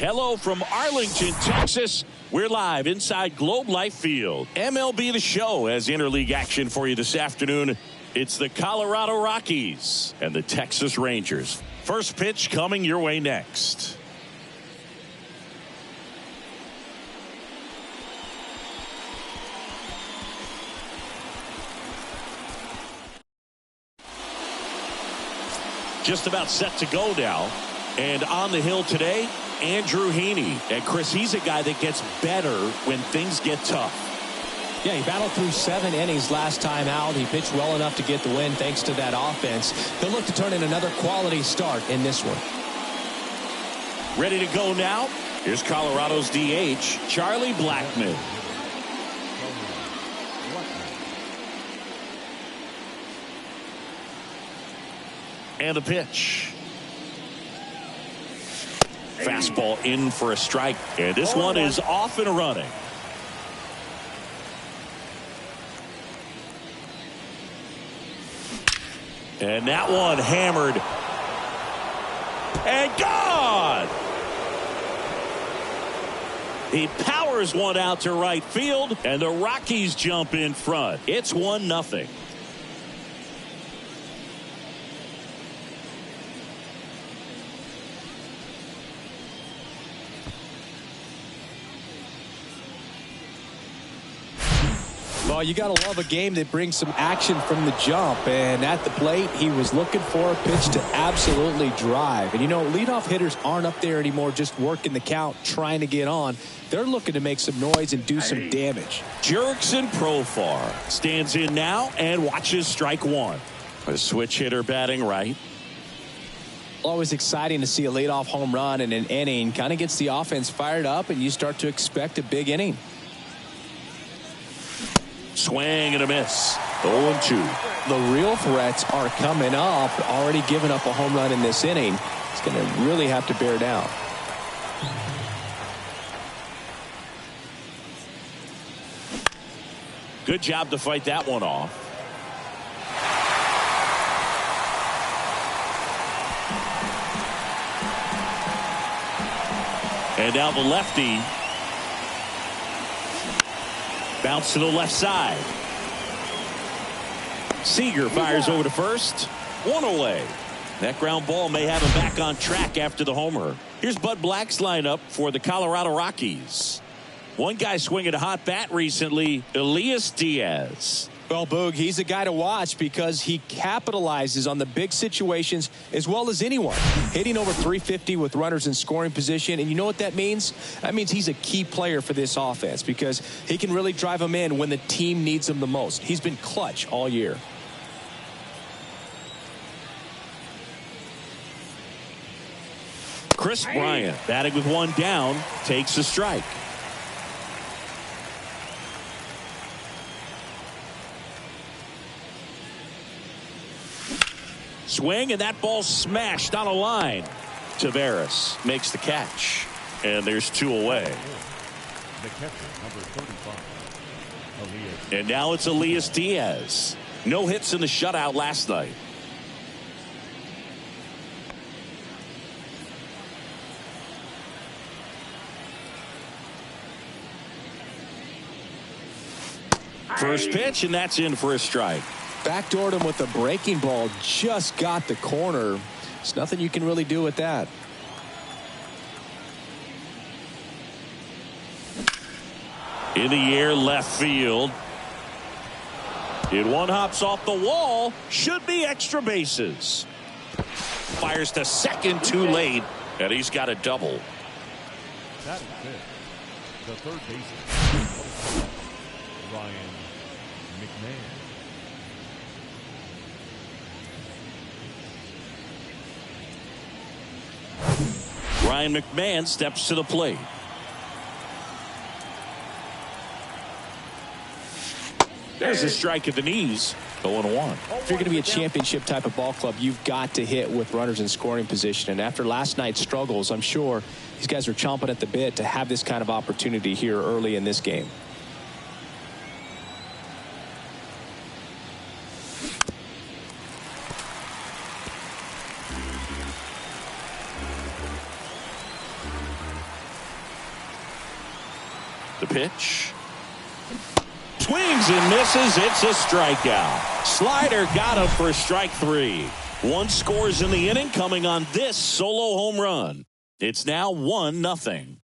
Hello from Arlington, Texas. We're live inside Globe Life Field. MLB The Show has interleague action for you this afternoon. It's the Colorado Rockies and the Texas Rangers. First pitch coming your way next. Just about set to go now. And on the hill today, Andrew Heaney. And Chris, he's a guy that gets better when things get tough. Yeah, he battled through 7 innings last time out. He pitched well enough to get the win thanks to that offense. He'll look to turn in another quality start in this one. Ready to go now? Here's Colorado's DH, Charlie Blackmon. And the pitch. Fastball in for a strike. And this one is off and running. And that one hammered. And gone! He powers one out to right field. And the Rockies jump in front. It's 1-0. Well, you got to love a game that brings some action from the jump. And at the plate, he was looking for a pitch to absolutely drive. And, you know, leadoff hitters aren't up there anymore just working the count, trying to get on. They're looking to make some noise and do some damage. Jurickson Profar stands in now and watches strike one. A switch hitter batting right. Always exciting to see a leadoff home run in an inning. Kind of gets the offense fired up, and you start to expect a big inning. Swing and a miss. 0-2. The real threats are coming up. Already giving up a home run in this inning. It's going to really have to bear down. Good job to fight that one off. And now the lefty. Bounce to the left side. Seager fires over to first. One away. That ground ball may have him back on track after the homer. Here's Bud Black's lineup for the Colorado Rockies. One guy swinging a hot bat recently, Elias Diaz. Well, Boog, he's a guy to watch because he capitalizes on the big situations as well as anyone. Hitting over 350 with runners in scoring position. And you know what that means? That means he's a key player for this offense because he can really drive them in when the team needs him the most. He's been clutch all year. Chris Bryant batting with one down, takes a strike. Swing, and that ball smashed on a line. Taveras makes the catch, and there's two away. The catcher, number 35, Elias. And now it's Elias Diaz. No hits in the shutout last night. First pitch, and that's in for a strike. Backdoored him with a breaking ball, just got the corner. There's nothing you can really do with that. In the air, left field. It one hops off the wall. Should be extra bases. Fires to second too late, and he's got a double. That is it. The third baseman, Ryan McMahon. Ryan McMahon steps to the plate. There's a strike at the knees. 0-1. If you're going to be a championship type of ball club, you've got to hit with runners in scoring position. And after last night's struggles, I'm sure these guys are chomping at the bit to have this kind of opportunity here early in this game. The pitch. Swings and misses. It's a strikeout. Slider got him for strike three. One scores in the inning coming on this solo home run. It's now 1-0.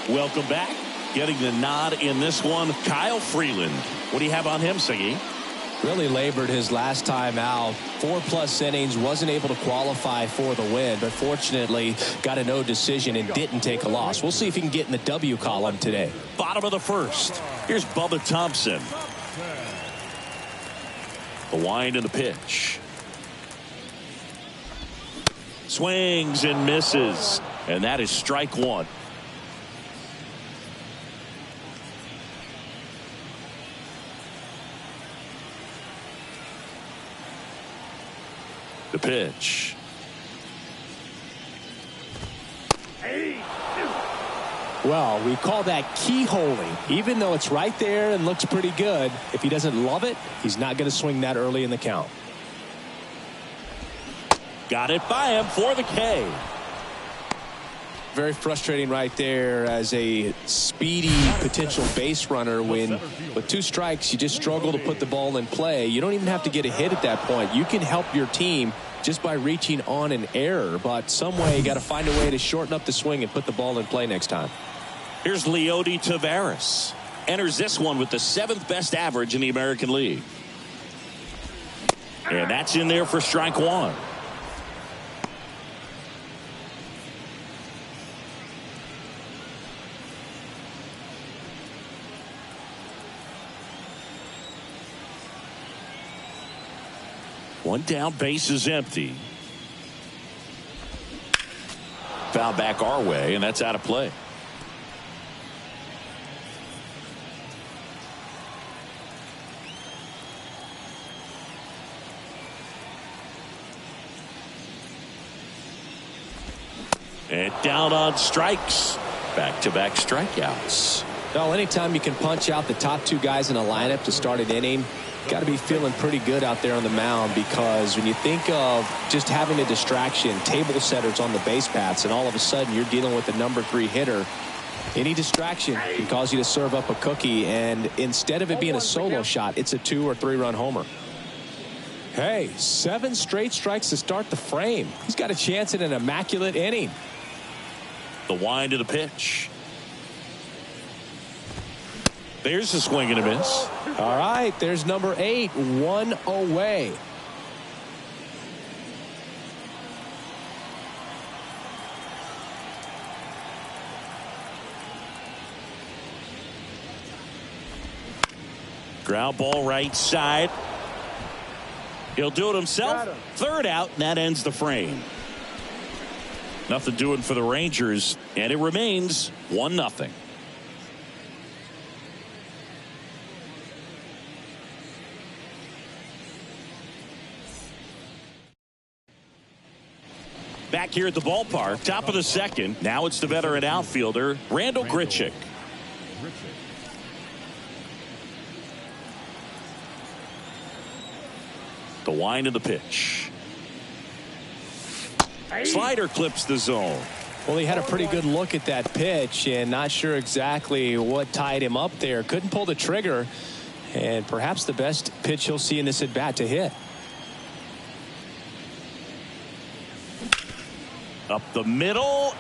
Welcome back. Getting the nod in this one, Kyle Freeland. What do you have on him, Siggy? Really labored his last time out. 4+ innings, wasn't able to qualify for the win, but fortunately got a no decision and didn't take a loss. We'll see if he can get in the W column today. Bottom of the first. Here's Bubba Thompson. The wind and the pitch. Swings and misses. And that is strike one. The pitch. Well, we call that keyholing. Even though it's right there and looks pretty good, if he doesn't love it, he's not going to swing that early in the count. Got it by him for the K. Very frustrating right there as a speedy potential base runner when with 2 strikes you just struggle to put the ball in play. You don't even have to get a hit at that point. You can help your team just by reaching on an error. But some way you got to find a way to shorten up the swing and put the ball in play next time. Here's Leody Taveras. Enters this one with the 7th best average in the American League. And that's in there for strike one. One down, base is empty. Foul back our way, and that's out of play. And down on strikes. Back-to-back strikeouts. Well, anytime you can punch out the top 2 guys in a lineup to start an inning, got to be feeling pretty good out there on the mound, because when you think of just having a distraction, table setters on the base paths, and all of a sudden you're dealing with a number 3 hitter, any distraction can cause you to serve up a cookie, and instead of it being a solo shot, it's a 2 or 3 run homer. Hey, 7 straight strikes to start the frame. He's got a chance at an immaculate inning. The wind of the pitch. There's a swing and a miss. All right, there's number 8, 1 away. Ground ball right side. He'll do it himself. 3rd out, and that ends the frame. Nothing doing for the Rangers, and it remains 1-0. Back here at the ballpark, top of the 2nd. Now it's the veteran outfielder, Randal Grichuk. The wind of the pitch. Slider clips the zone. Well, he had a pretty good look at that pitch and not sure exactly what tied him up there. Couldn't pull the trigger, and perhaps the best pitch he'll see in this at bat to hit. Up the middle,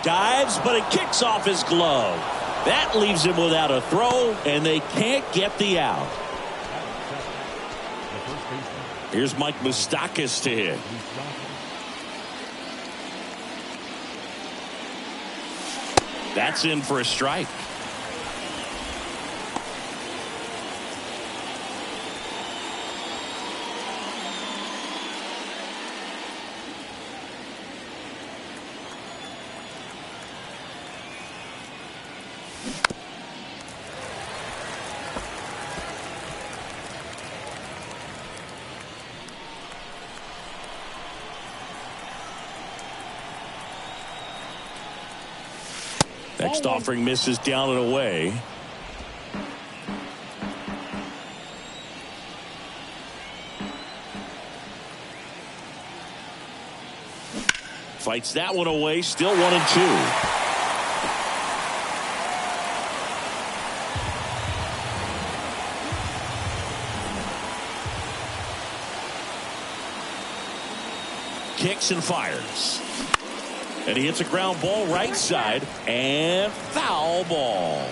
dives, but it kicks off his glove. That leaves him without a throw, and they can't get the out. Here's Mike Moustakas to hit. That's in for a strike. Next offering misses down and away. Fights that one away. Still 1-2. Kicks and fires. And he hits a ground ball right side, and foul ball.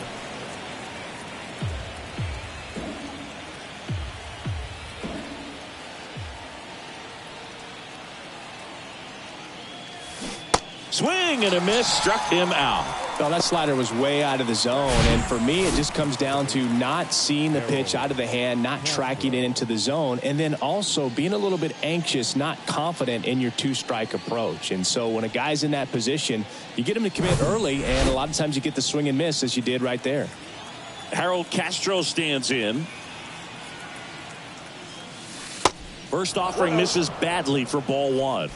Swing and a miss, struck him out. Well, that slider was way out of the zone, and for me it just comes down to not seeing the pitch out of the hand, not tracking it into the zone, and then also being a little bit anxious, not confident in your 2-strike approach. And so when a guy's in that position, you get him to commit early, and a lot of times you get the swing and miss, as you did right there. Harold Castro stands in. First offering misses badly for ball 1.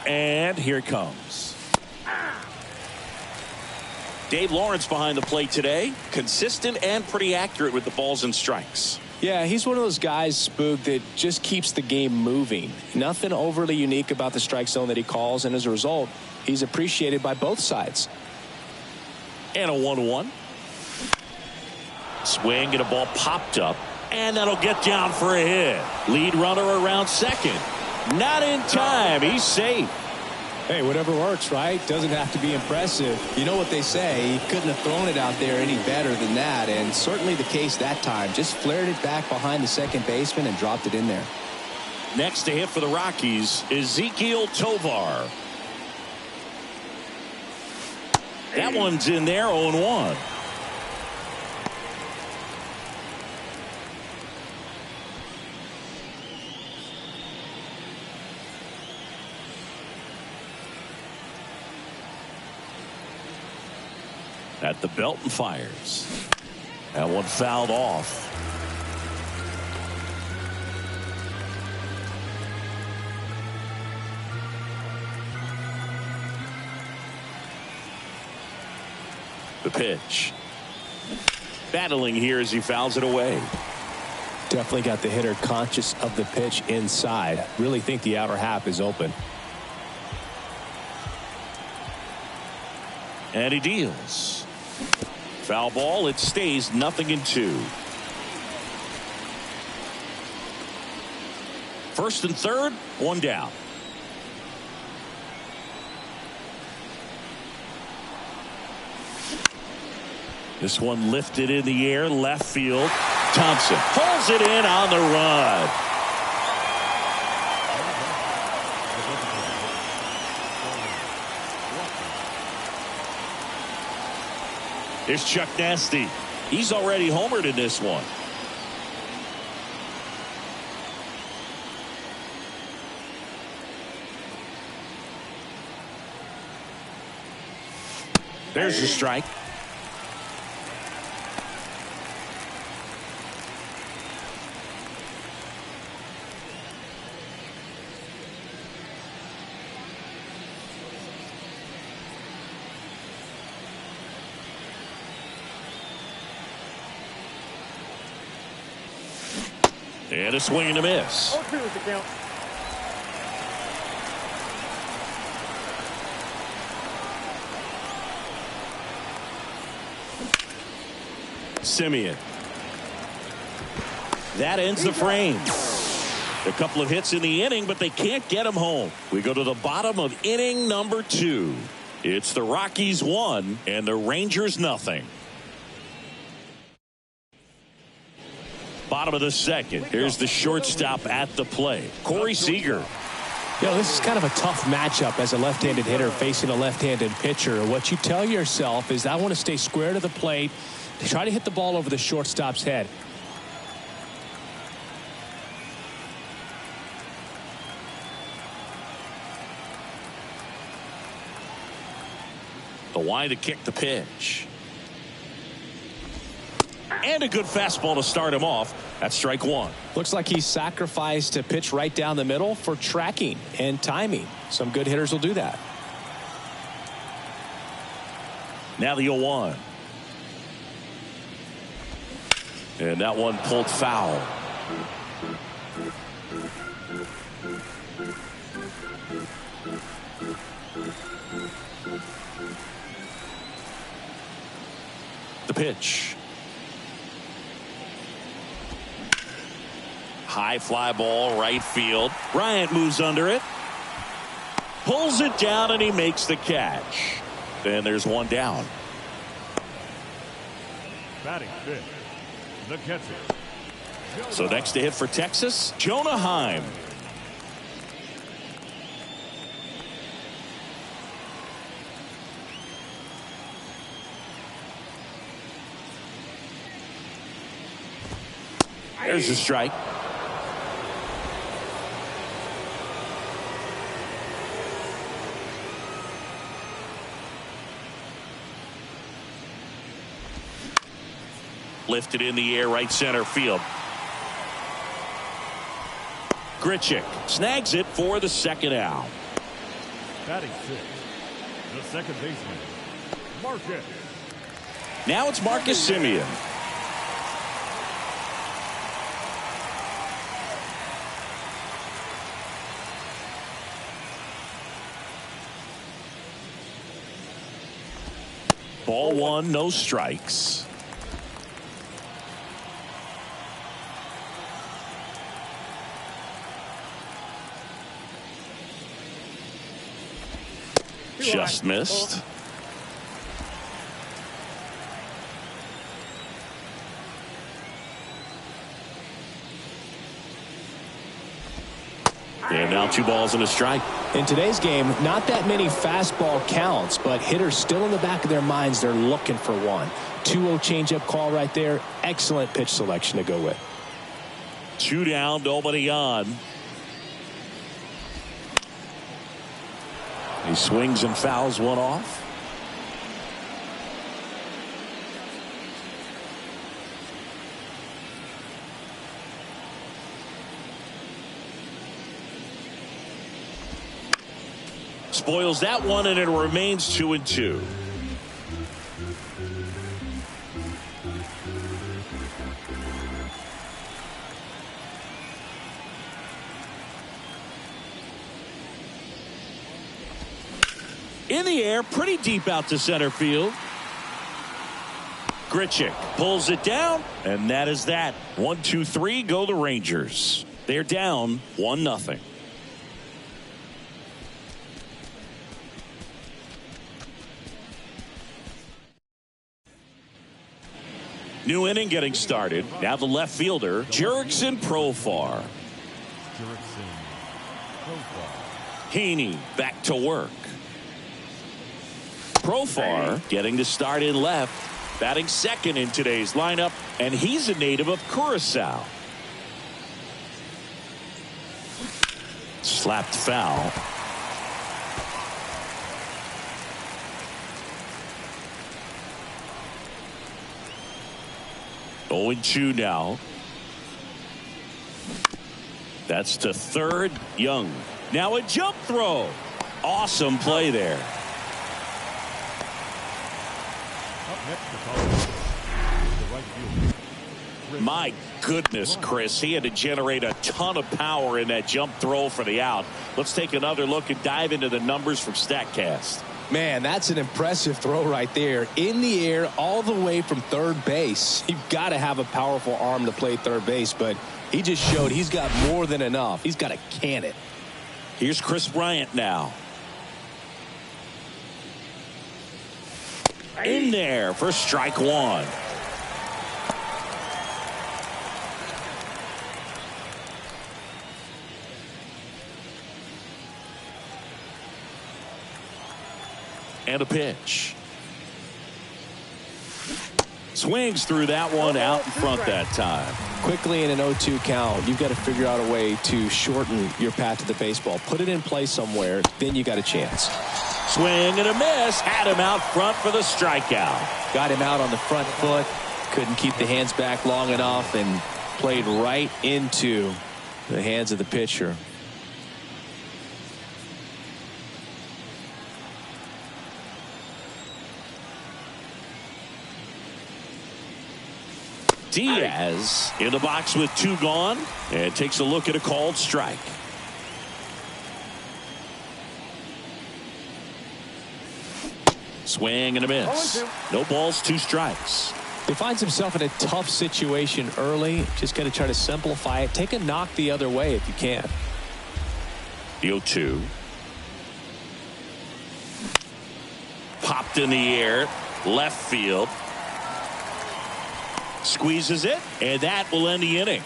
And here it comes. Dave Lawrence behind the plate today. Consistent and pretty accurate with the balls and strikes. Yeah, he's one of those guys, Spook, that just keeps the game moving. Nothing overly unique about the strike zone that he calls, and as a result, he's appreciated by both sides. And a 1-1. Swing and a ball popped up, and that'll get down for a hit. Lead runner around second. Not in time. He's safe. Hey, whatever works, right? Doesn't have to be impressive. You know what they say, he couldn't have thrown it out there any better than that, and certainly the case that time. Just flared it back behind the second baseman and dropped it in there. Next to hit for the Rockies, Ezequiel Tovar. That one's in there, 0-1. At the belt and fires. That one fouled off. The pitch. Battling here as he fouls it away. Definitely got the hitter conscious of the pitch inside. Really think the outer half is open. And he deals. Foul ball. It stays 0-2. First and third, one down. This one lifted in the air, left field. Thompson pulls it in on the run. Here's Chuck Nasty. He's already homered in this one. There's the strike. And a swing and a miss. Simeon. That ends the frame. A couple of hits in the inning, but they can't get him home. We go to the bottom of inning number 2. It's the Rockies 1 and the Rangers 0. Bottom of the second. Here's the shortstop at the plate, Corey Seager. You know, this is kind of a tough matchup as a left-handed hitter facing a left-handed pitcher. What you tell yourself is I want to stay square to the plate to try to hit the ball over the shortstop's head. The wind to kick the pitch. And a good fastball to start him off. That's strike 1. Looks like he sacrificed a pitch right down the middle for tracking and timing. Some good hitters will do that. Now the 0-1. And that one pulled foul. The pitch. High fly ball, right field. Bryant moves under it. Pulls it down, and he makes the catch. And there's one down. Batting fifth, the catcher. So next to hit for Texas, Jonah Heim. There's a strike. Lifted in the air, right center field. Grichuk snags it for the second out. Batting sixth, the second baseman, Marcus. Now it's Marcus Simeon. Ball one, no strikes. Just missed. And now 2 balls and a strike. In today's game, not that many fastball counts, but hitters still in the back of their minds, they're looking for one. 2-0 changeup call right there. Excellent pitch selection to go with. 2 down, nobody on. He swings and fouls one off. Spoils that one, and it remains 2-2. In the air, pretty deep out to center field. Grichuk pulls it down, and that is that. 1, 2, 3, go the Rangers. They're down 1-0. New inning getting started. Now the left fielder, Jurickson Profar. Heaney back to work. Profar getting to start in left, batting second in today's lineup, and he's a native of Curacao. Slapped foul. Oh, 2 now. That's to third. Young. Now a jump throw. Awesome play there. My goodness, Chris, he had to generate a ton of power in that jump throw for the out. Let's take another look and dive into the numbers from StatCast. Man, that's an impressive throw right there. In the air, all the way from third base. You've got to have a powerful arm to play third base, but he just showed he's got more than enough. He's got to can it. Here's Chris Bryant now. In there for strike 1. And a pitch. Swings through that one, out in front that time. Quickly in an 0-2 count, you've got to figure out a way to shorten your path to the baseball. Put it in play somewhere, then you got a chance. Swing and a miss. Had him out front for the strikeout. Got him out on the front foot. Couldn't keep the hands back long enough and played right into the hands of the pitcher. Diaz in the box with 2 gone and takes a look at a called strike. Swing and a miss. No balls, 2 strikes. He finds himself in a tough situation early. Just got to try to simplify it. Take a knock the other way if you can. The 0-2. Popped in the air. Left field. Squeezes it, and that will end the inning.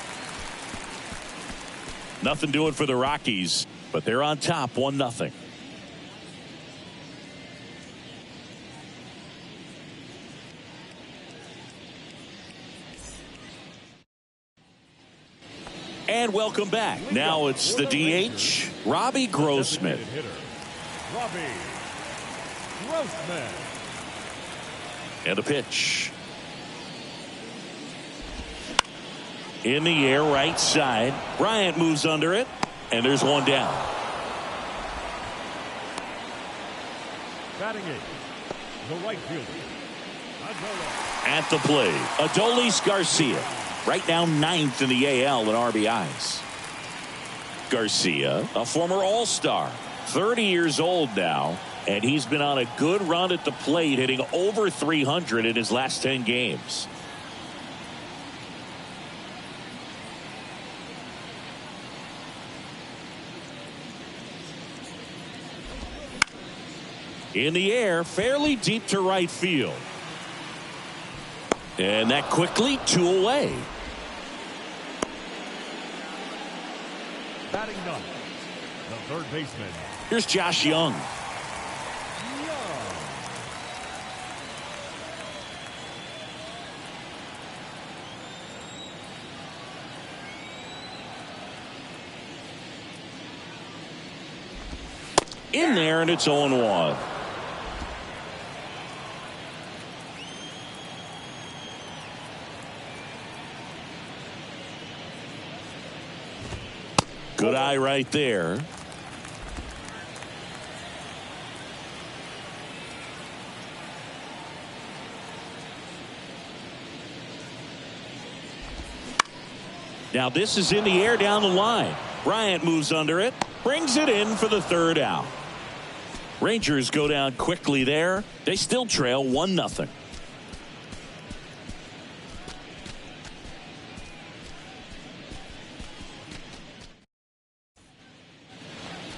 Nothing doing for the Rockies, but they're on top 1-0. And welcome back. Now it's the DH, Robbie Grossman. Robbie Grossman. And a pitch. In the air, right side. Bryant moves under it, and there's 1 down. Batting 8, the right fielder, Adolis. At the plate, Adolis Garcia. Right now 9th in the AL in RBIs. Garcia, a former All-Star, 30 years old now, And he's been on a good run at the plate, hitting over 300 in his last 10 games. In the air, fairly deep to right field. And that quickly 2 away. Batting ninth, the third baseman. Here's Josh Young. In there, and it's 0-1. Good eye right there. Now this is in the air down the line. Bryant moves under it, brings it in for the third out. Rangers go down quickly there. They still trail 1-0.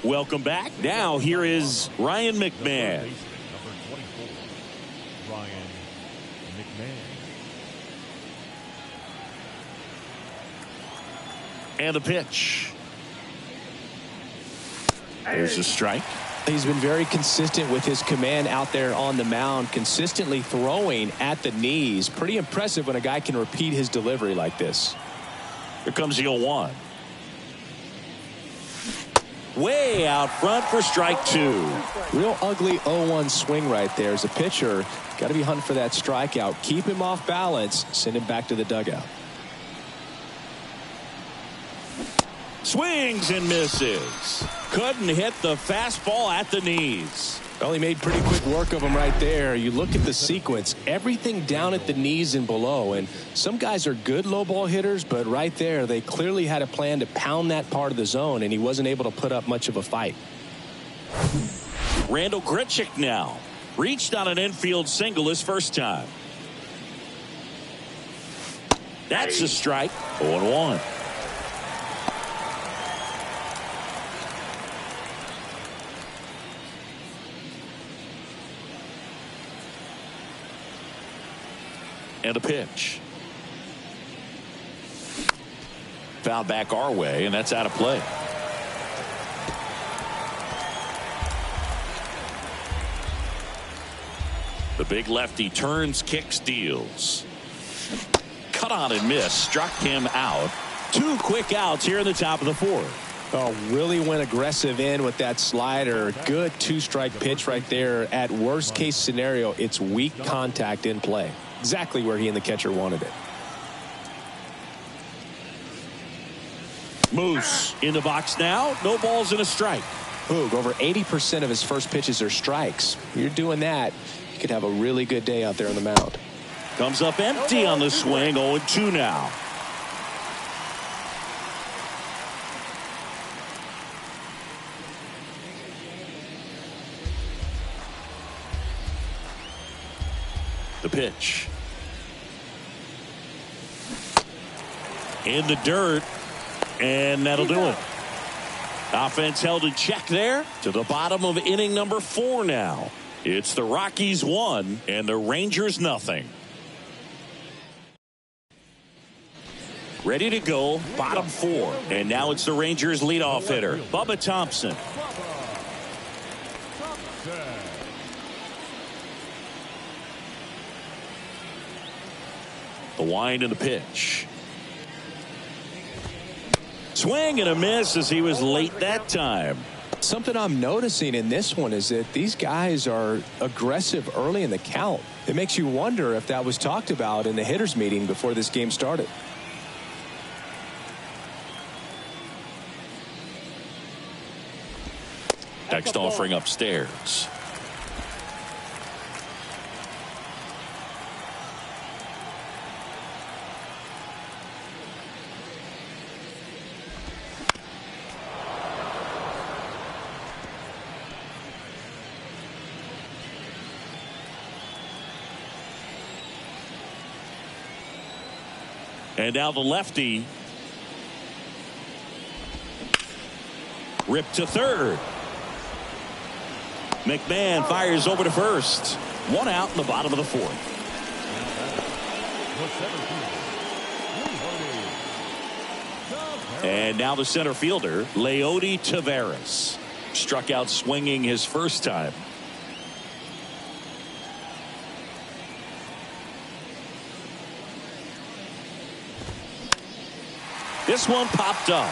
Welcome back. Now here is Ryan McMahon. Number 24, Ryan McMahon. And the pitch. There's a strike. He's been very consistent with his command out there on the mound, consistently throwing at the knees. Pretty impressive when a guy can repeat his delivery like this. Here comes the 0-1. Way out front for strike 2. Real ugly 0-1 swing right there. As a pitcher, got to be hunting for that strikeout. Keep him off balance. Send him back to the dugout. Swings and misses. Couldn't hit the fastball at the knees. Well, he made pretty quick work of him right there. You look at the sequence, everything down at the knees and below. And some guys are good low ball hitters, but right there, they clearly had a plan to pound that part of the zone, and he wasn't able to put up much of a fight. Randall Grichuk now. Reached on an infield single his first time. That's a strike. 0-1. And a pitch. Foul back our way, and that's out of play. The big lefty turns, kicks, deals. Cut on and miss. Struck him out. 2 quick outs here in the top of the 4th. Oh, really went aggressive in with that slider. Good 2-strike pitch right there. At worst case scenario, it's weak contact in play. Exactly where he and the catcher wanted it. Moose in the box now. No balls and a strike. Boog, over 80% of his first pitches are strikes. You're doing that, you could have a really good day out there on the mound. Comes up empty on the swing. 0-2 now. The pitch. In the dirt, and that'll do it. Offense held in check there to the bottom of inning number 4 now. It's the Rockies 1 and the Rangers 0. Ready to go, bottom 4. And now it's the Rangers leadoff hitter, Bubba Thompson. The wind and the pitch. Swing and a miss as he was late that time. Something I'm noticing in this one is that these guys are aggressive early in the count. It makes you wonder if that was talked about in the hitters meeting before this game started. Next offering upstairs. And now the lefty. Ripped to third. McMahon fires over to first. One out in the bottom of the fourth. And now the center fielder, Leody Taveras. Struck out swinging his first time. This one popped up.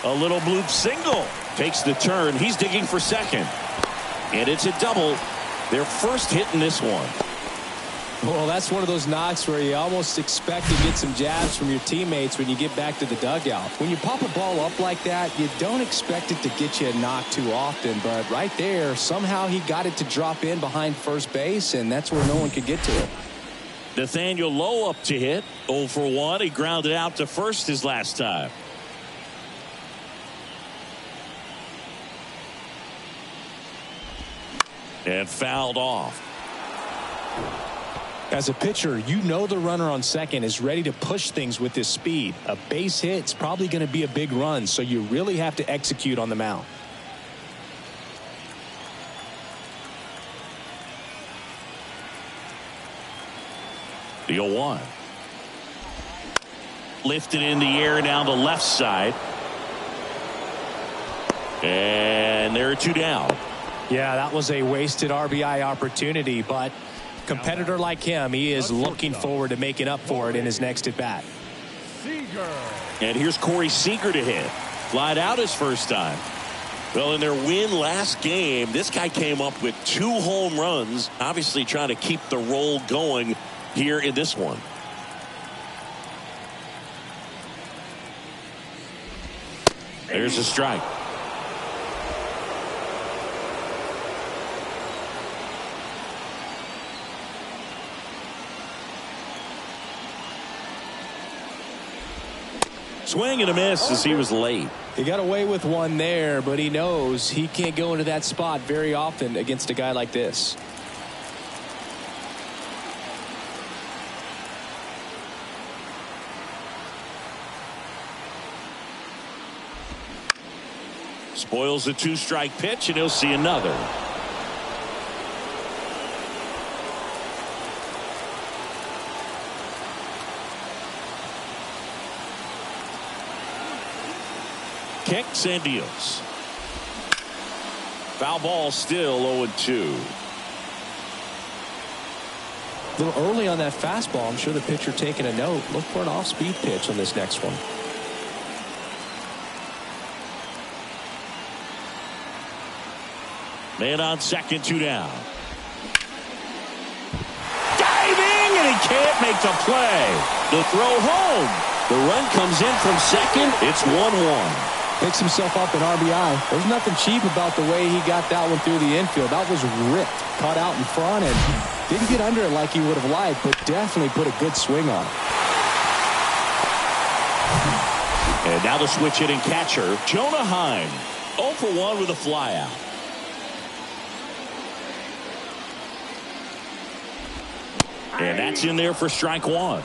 A little bloop single. Takes the turn. He's digging for second. And it's a double. Their first hit in this one. Well, that's one of those knocks where you almost expect to get some jabs from your teammates when you get back to the dugout. When you pop a ball up like that, you don't expect it to get you a knock too often. But right there, somehow he got it to drop in behind first base, and that's where no one could get to it. Nathaniel Lowe up to hit. 0 for 1. He grounded out to first his last time. And fouled off. As a pitcher, you know the runner on second is ready to push things with his speed. A base hit's probably going to be a big run, so you really have to execute on the mound. The 0-1. Lifted in the air down the left side. And there are 2 down. Yeah, that was a wasted RBI opportunity, but competitor like him, he is looking forward to making up for it in his next at bat. And here's Corey Seager to hit. Flied out his first time. Well, in their win last game, this guy came up with 2 home runs, obviously trying to keep the roll going here in this one. There's a strike. Swing and a miss as he was late. He got away with one there, but he knows he can't go into that spot very often against a guy like this. Spoils a 2-strike pitch, and he'll see another. Kicks and deals. Foul ball, still 0-2. A little early on that fastball. I'm sure the pitcher taking a note. Look for an off-speed pitch on this next one. Man on second, 2 down. Diving, and he can't make the play. The throw home. The run comes in from second. It's 1-1. Picks himself up an RBI. There's nothing cheap about the way he got that one through the infield. That was ripped. Caught out in front and didn't get under it like he would have liked, but definitely put a good swing on it. And now the switch hitting catcher, Jonah Heim. 0 for 1 with a flyout. And that's in there for strike 1.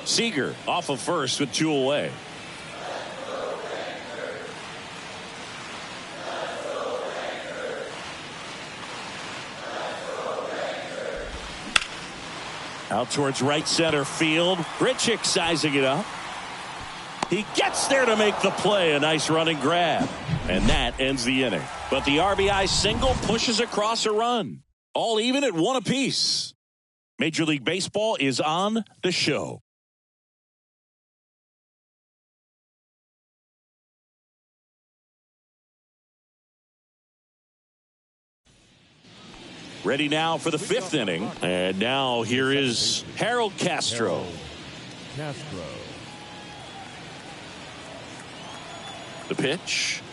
Seager off of first with 2 away. Out towards right center field. Grichuk sizing it up. He gets there to make the play. A nice running grab. And that ends the inning. But the RBI single pushes across a run. All even at 1 apiece. Major League Baseball is on the show. Ready now for the 5th inning. And now here is Harold Castro. The pitch.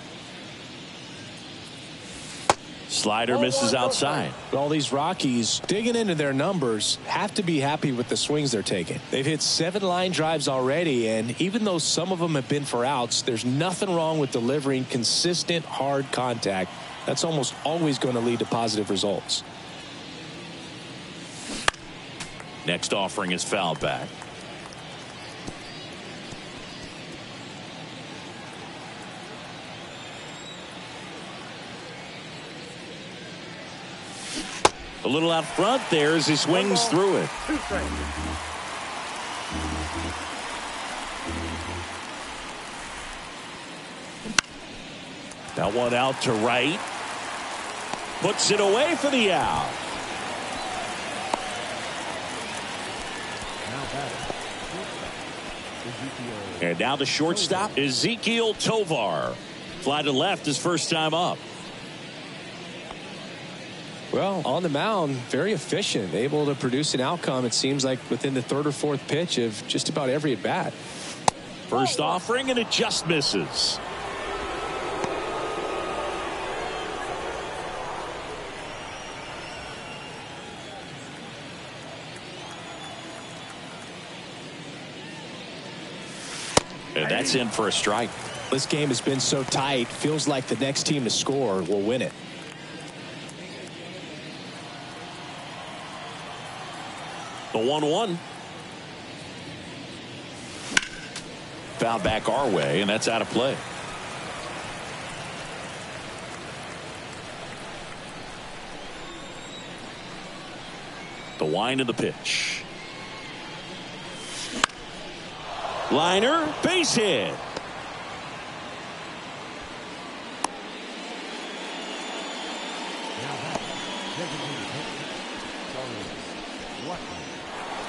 Slider misses outside. All these Rockies digging into their numbers have to be happy with the swings they're taking. They've hit 7 line drives already, and even though some of them have been for outs, there's nothing wrong with delivering consistent hard contact That's almost always going to lead to positive results. Next offering is fouled back. A little out front there as he swings through it. That one out to right. Puts it away for the out. And now the shortstop, Ezekiel Tovar. Fly to left his first time up. Well, on the mound, very efficient, able to produce an outcome, it seems like, within the third or fourth pitch of just about every at bat. First offering, and it just misses. And that's in for a strike. This game has been so tight, feels like the next team to score will win it. The 1-1. Foul back our way, and that's out of play. The wind of the pitch. Liner, base hit.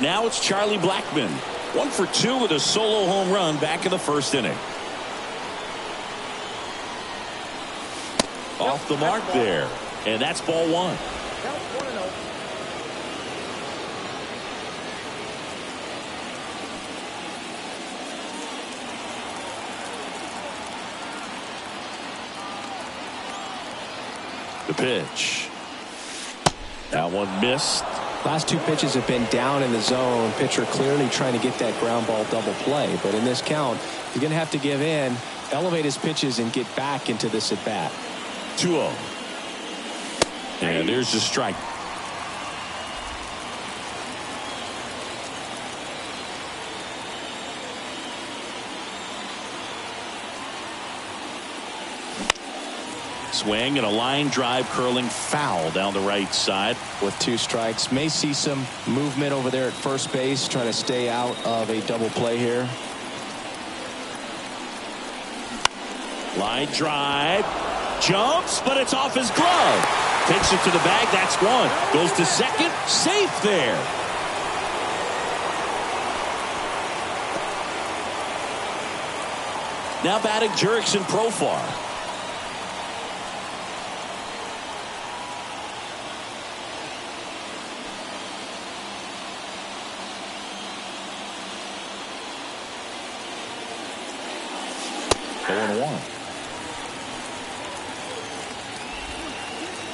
Now it's Charlie Blackmon. 1 for 2 with a solo home run back in the first inning. Off the mark there. And that's ball 1. The pitch. That one missed. Last 2 pitches have been down in the zone. Pitcher clearly trying to get that ground ball double play. But in this count, you're going to have to give in, elevate his pitches, and get back into this at bat. 2-0. And there's the strike. Swing and a line drive curling foul down the right side. With 2 strikes, may see some movement over there at first base, trying to stay out of a double play here. Line drive, jumps, but it's off his glove. Takes it to the bag. That's 1. Goes to second, safe there. Now batting Jurickson Profar.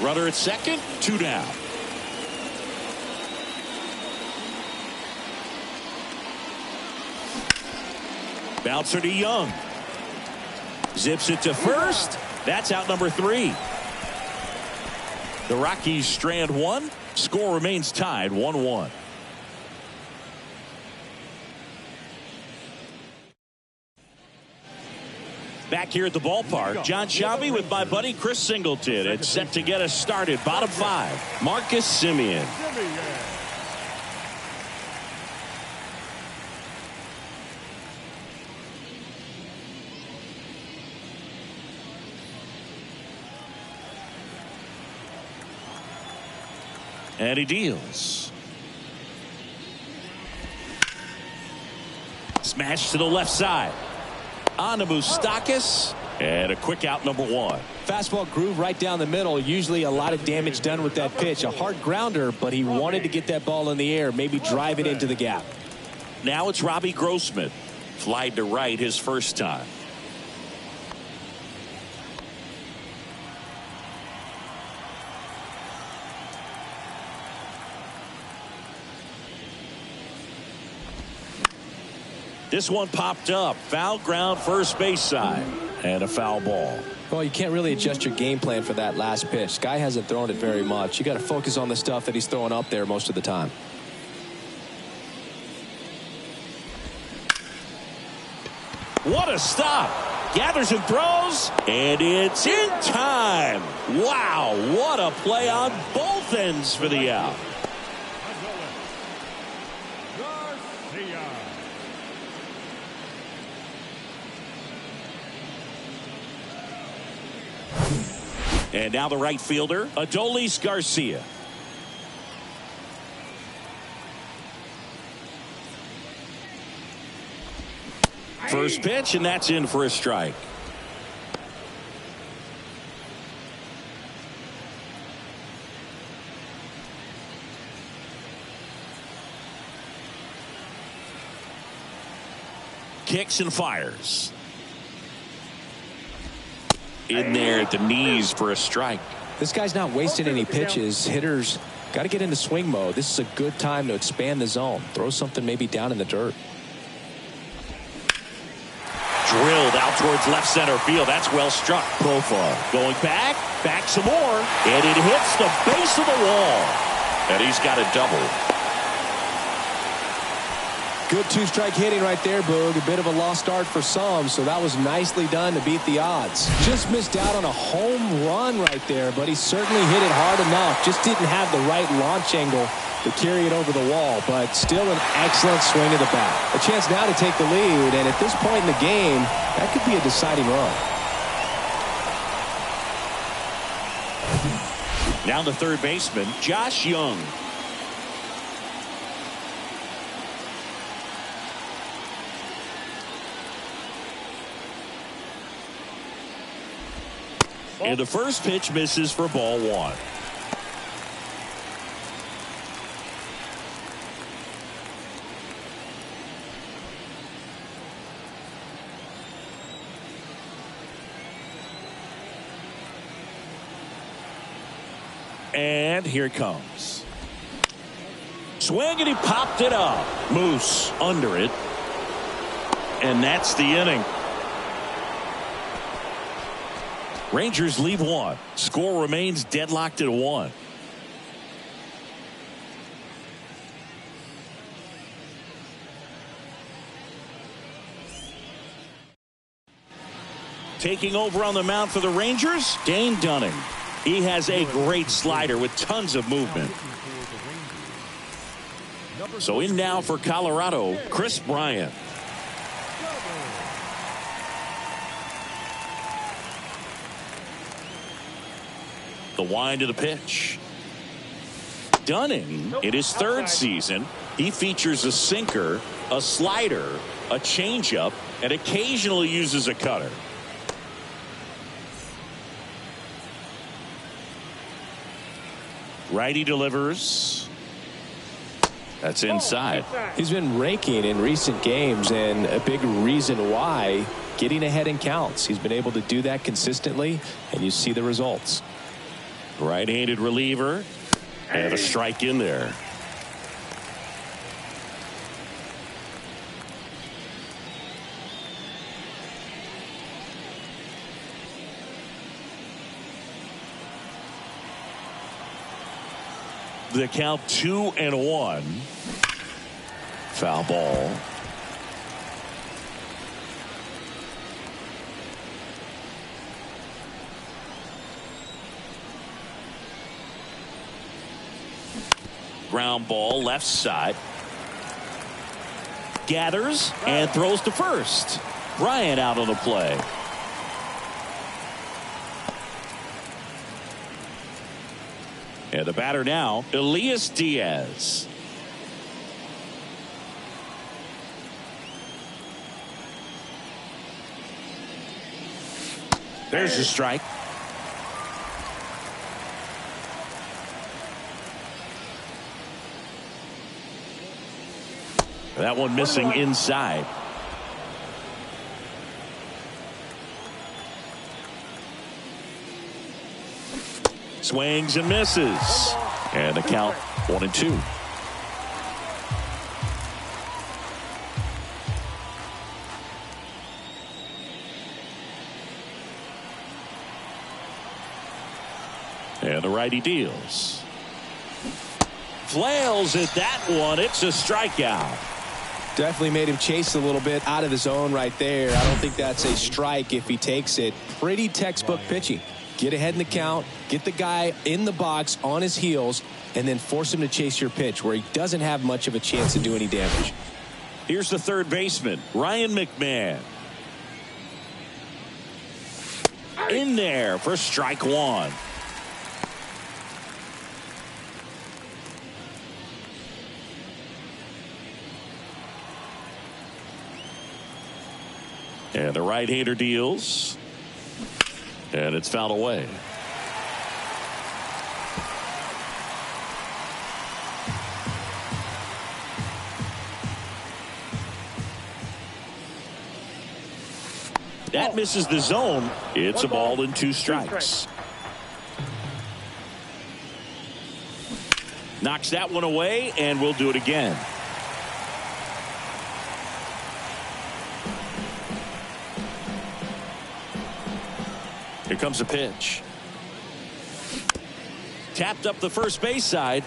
Runner at second, 2 down. Bouncer to Young. Zips it to first. That's out number 3. The Rockies strand 1. Score remains tied 1-1. Back here at the ballpark, John Shabby with my buddy Chris Singleton. It's set to get us started. Bottom 5, Marcus Semien. And he deals. Smash to the left side. On to Moustakas, and a quick out, number 1. Fastball groove right down the middle. Usually a lot of damage done with that pitch. A hard grounder, but he wanted to get that ball in the air, maybe drive it into the gap. Now it's Robbie Grossman. Flied to right his first time. This one popped up. Foul ground first base side. And a foul ball. Well, you can't really adjust your game plan for that last pitch. Guy hasn't thrown it very much. You got to focus on the stuff that he's throwing up there most of the time. What a stop. Gathers and throws, and it's in time. Wow, what a play on both ends for the out. And now the right fielder, Adolis Garcia. First pitch, and that's in for a strike. Kicks and fires. In there at the knees for a strike. This guy's not wasting any pitches. Hitters got to get into swing mode. This is a good time to expand the zone. Throw something maybe down in the dirt. Drilled out towards left center field. That's well struck. Profile going back some more, and it hits the base of the wall. And he's got a double. Good two-strike hitting right there, Boog. A bit of a lost start for some, so that was nicely done to beat the odds. Just missed out on a home run right there, but he certainly hit it hard enough. Just didn't have the right launch angle to carry it over the wall, but still an excellent swing of the bat. A chance now to take the lead, and at this point in the game, that could be a deciding run. Now the third baseman, Josh Young. And the first pitch misses for ball one. And here it comes. Swing, and he popped it up. Moose under it. And that's the inning. Rangers leave one. Score remains deadlocked at 1. Taking over on the mound for the Rangers, Dane Dunning. He has a great slider with tons of movement. So in now for Colorado, Chris Bryant. The wind of the pitch. Dunning, in his third season, he features a sinker, a slider, a changeup, and occasionally uses a cutter. Righty delivers. That's inside. He's been raking in recent games, and a big reason why, getting ahead in counts. He's been able to do that consistently, and you see the results. Right-handed reliever, and a strike in there. The count 2-1. Foul ball. Ground ball left side. Gathers and throws to first. Bryant out on the play. And the batter now, Elias Diaz. There's the strike. That one missing inside. Swings and misses. And the count 1-2. the righty deals. Flails at that one. It's a strikeout. Definitely made him chase a little bit out of the zone right there. I don't think that's a strike if he takes it. Pretty textbook pitching. Get ahead in the count, get the guy in the box on his heels, and then force him to chase your pitch where he doesn't have much of a chance to do any damage. Here's the third baseman, Ryan McMahon. In there for strike one. And the right-hander deals. And it's fouled away. That misses the zone. It's a ball and 2 strikes. Knocks that one away, and we'll do it again. Here comes a pitch. Tapped up the first base side.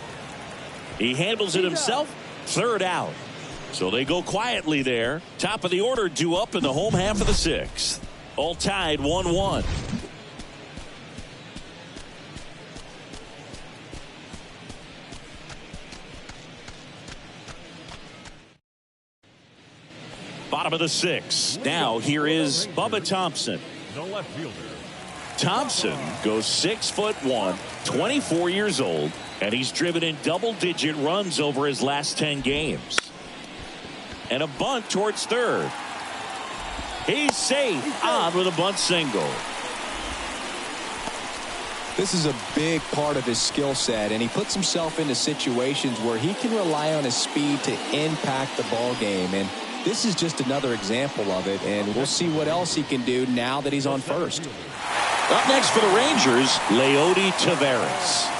He handles it himself. Third out. So they go quietly there. Top of the order due up in the home half of the 6th. All tied 1-1. Bottom of the 6th. Now here is Bubba Thompson. The left fielder. Thompson goes 6'1", 24 years old, and he's driven in double-digit runs over his last 10 games. And a bunt towards third. He's safe on with a bunt single. This is a big part of his skill set, and he puts himself into situations where he can rely on his speed to impact the ball game. And this is just another example of it, and we'll see what else he can do now that he's on first. Up next for the Rangers, Leody Taveras.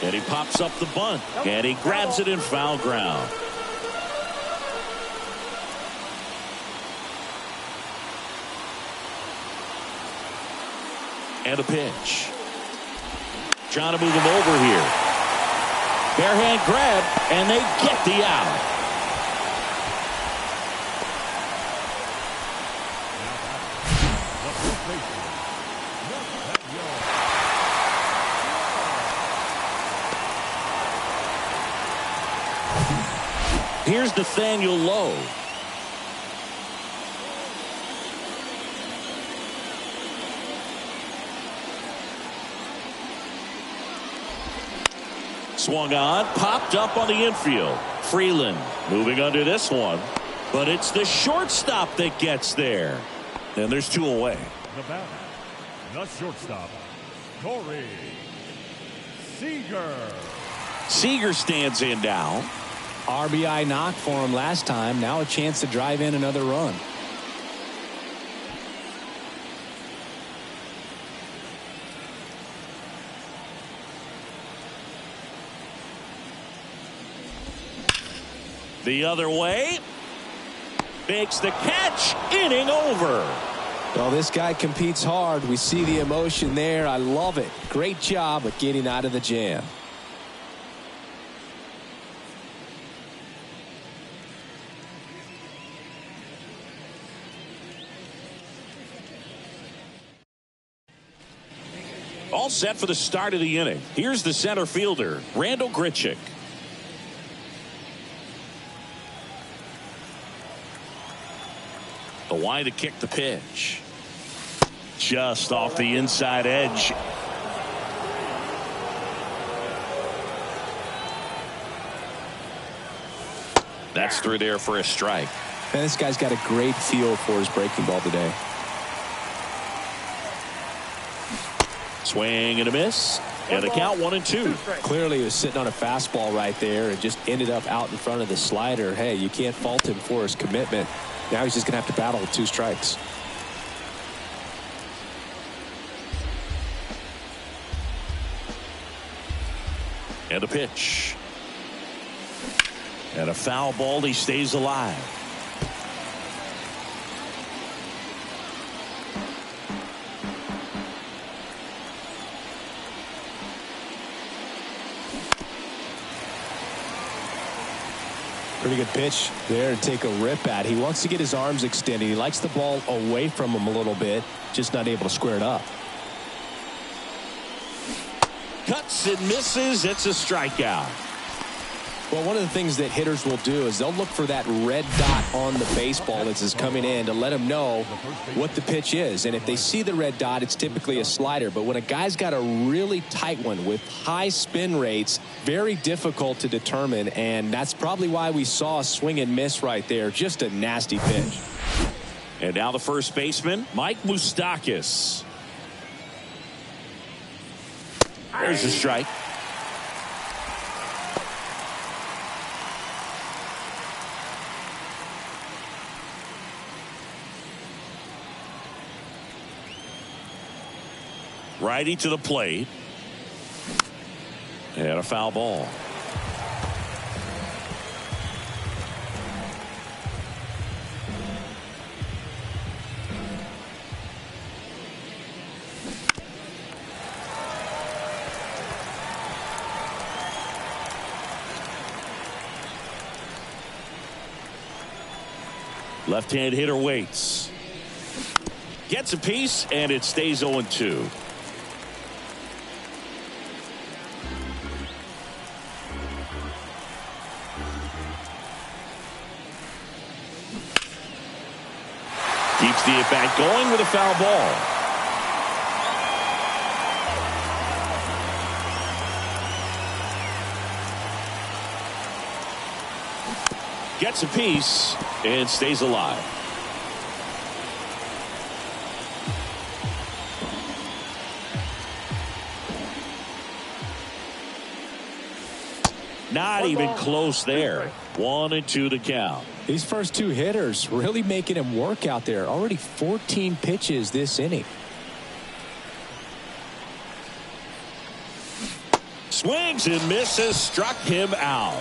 And he pops up the bunt, and he grabs it in foul ground. And a pitch. Trying to move him over here. Barehand grab, and they get the out. Here's Nathaniel Lowe. Swung on, popped up on the infield. Freeland moving under this one, but it's the shortstop that gets there. And there's 2 away. The batter, the shortstop, Corey Seager. Seager stands in now. RBI knock for him last time. Now a chance to drive in another run. The other way. Makes the catch. Inning over. Well, this guy competes hard. We see the emotion there. I love it. Great job of getting out of the jam. All set for the start of the inning. Here's the center fielder, Randall Grichuk. The wide to kick the pitch. Just off the inside edge. That's through there for a strike. Man, this guy's got a great feel for his breaking ball today. Swing and a miss. And the count 1-2. Clearly he was sitting on a fastball right there and just ended up out in front of the slider. Hey, you can't fault him for his commitment. Now he's just going to have to battle with 2 strikes. And the pitch. And a foul ball. He stays alive. Pretty good pitch there to take a rip at. He wants to get his arms extended. He likes the ball away from him a little bit, just not able to square it up. Cuts and misses. It's a strikeout. Well, one of the things that hitters will do is they'll look for that red dot on the baseball as it's coming in to let them know what the pitch is. And if they see the red dot, it's typically a slider. But when a guy's got a really tight one with high spin rates, very difficult to determine. And that's probably why we saw a swing and miss right there. Just a nasty pitch. And now the first baseman, Mike Moustakas. There's a strike. Righty to the plate. And a foul ball. Left-hand hitter waits. Gets a piece, and it stays 0-2. Keeps the at-bat going with a foul ball. Gets a piece and stays alive. Not even close there. 1-2 to count. These first two hitters really making him work out there. Already 14 pitches this inning. Swings and misses. Struck him out.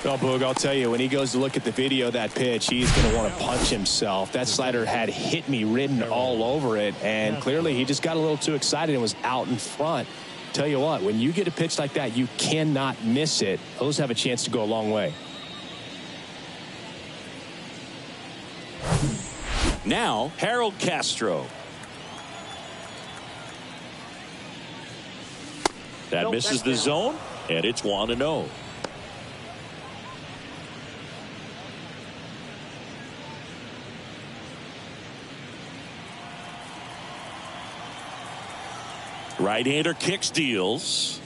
Well, Boog, I'll tell you, when he goes to look at the video of that pitch, he's going to want to punch himself. That slider had hit me written all over it, and clearly he just got a little too excited and was out in front. Tell you what, when you get a pitch like that, you cannot miss it. Those have a chance to go a long way. Now, Harold Castro. That misses the zone, and it's 1-0. Right-hander kicks, deals.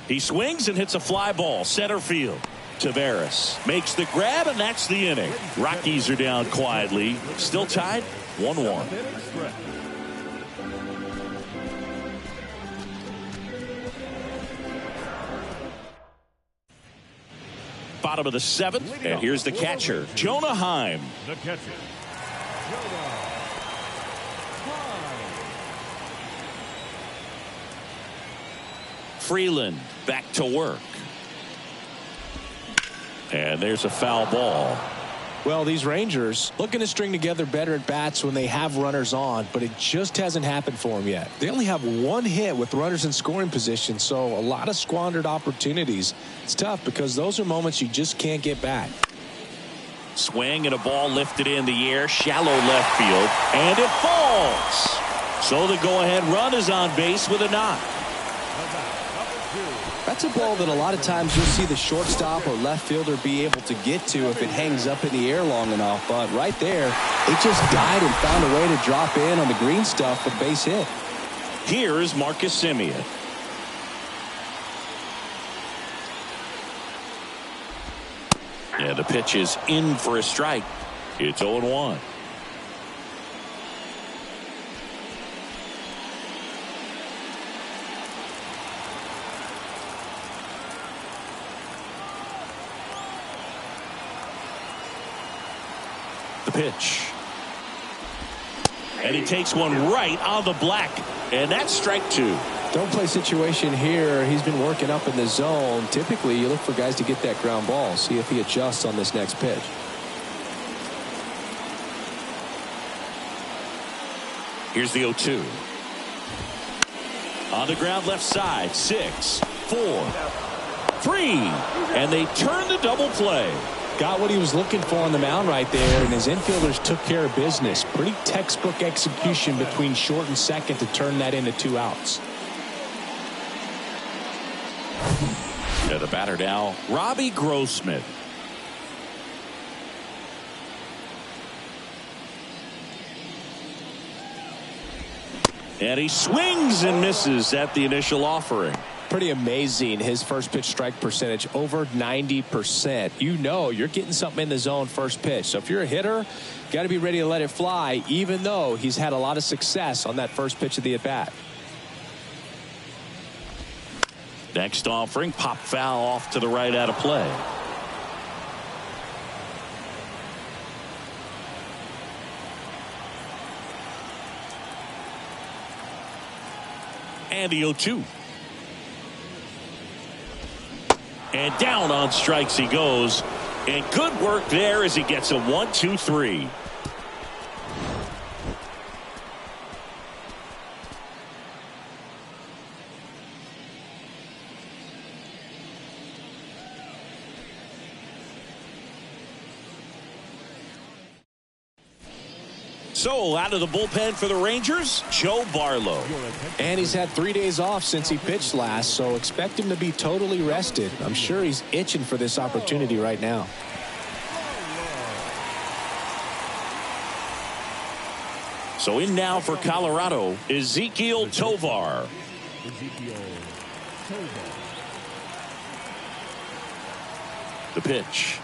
He swings and hits a fly ball center field. Taveras makes the grab, and that's the inning. Rockies are down quietly, still tied 1-1. Bottom of the seventh, and here's the catcher, Jonah Heim. The catcher, Jonah Heim. Freeland back to work. And there's a foul ball. Well, these Rangers looking to string together better at bats when they have runners on, but it just hasn't happened for them yet. They only have one hit with runners in scoring position, so a lot of squandered opportunities. It's tough because those are moments you just can't get back. Swing and a ball lifted in the air, shallow left field, and it falls. So the go-ahead run is on base with a knock. That's a ball that a lot of times you'll see the shortstop or left fielder be able to get to if it hangs up in the air long enough. But right there, it just died and found a way to drop in on the green stuff for base hit. Here is Marcus Semien. Yeah, the pitch is in for a strike. It's 0-1. The pitch. And he takes one right on the black. And that's strike two. Don't play situation here. He's been working up in the zone. Typically, you look for guys to get that ground ball. See if he adjusts on this next pitch. Here's the 0-2. On the ground left side. 6, 4, 3. And they turn the double play. Got what he was looking for on the mound right there, and his infielders took care of business. Pretty textbook execution between short and second to turn that into 2 outs. The batter now, Robbie Grossman. And he swings and misses at the initial offering. Pretty amazing. His first pitch strike percentage over 90%. You know you're getting something in the zone first pitch. So if you're a hitter, got to be ready to let it fly, even though he's had a lot of success on that first pitch of the at-bat. Next offering, pop foul off to the right out of play. And the 0-2. And down on strikes he goes. And good work there as he gets a 1-2-3. So out of the bullpen for the Rangers, Joe Barlow. And he's had 3 days off since he pitched last, so expect him to be totally rested. I'm sure he's itching for this opportunity right now. So in now for Colorado, Ezequiel Tovar. The pitch.